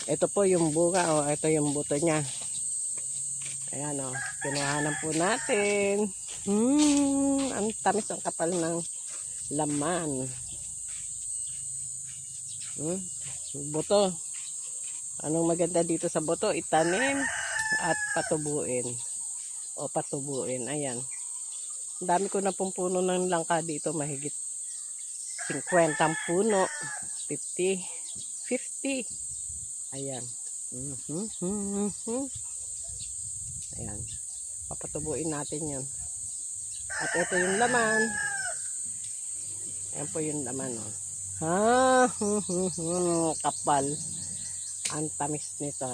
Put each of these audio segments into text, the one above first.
Ito po yung bunga, oh. Ito yung buto niya. Ayan, oh. Kinuhanan po natin. Ang tamis, ang kapal ng laman. Buto. Anong maganda dito sa buto? Itanim at patubuin. O patubuin. Ayan. Ang dami ko na pong puno ng langka dito. Mahigit 50 ang puno. 50. Ayan. Ayan. Papatubuin natin yun. At ito yung laman. Ayan po yung laman. Kapal. Ang tamis nito.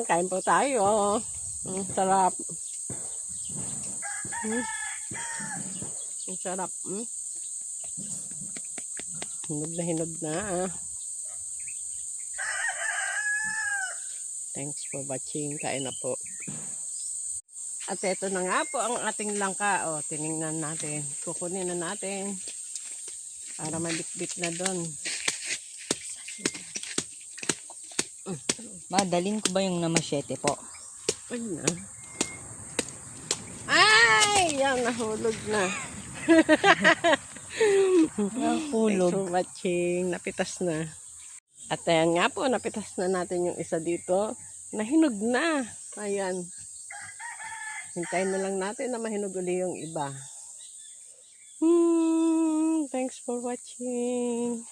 Kain po tayo. Sarap. Ang sarap. Hinog na. Thanks for watching. Kain na po. At ito na nga po ang ating langka. O, tiningnan natin. Kukunin na natin. Para mabitbit na doon. Madalin ko ba yung namasyete po? Ay na. Ay! Yan, nahulog na. Nahulog. Thanks for watching. Napitas na. At ayan nga po, napitas na natin yung isa dito. Nahinog na. Ayan. Hintayin na lang natin na mahinog uli yung iba. Thanks for watching.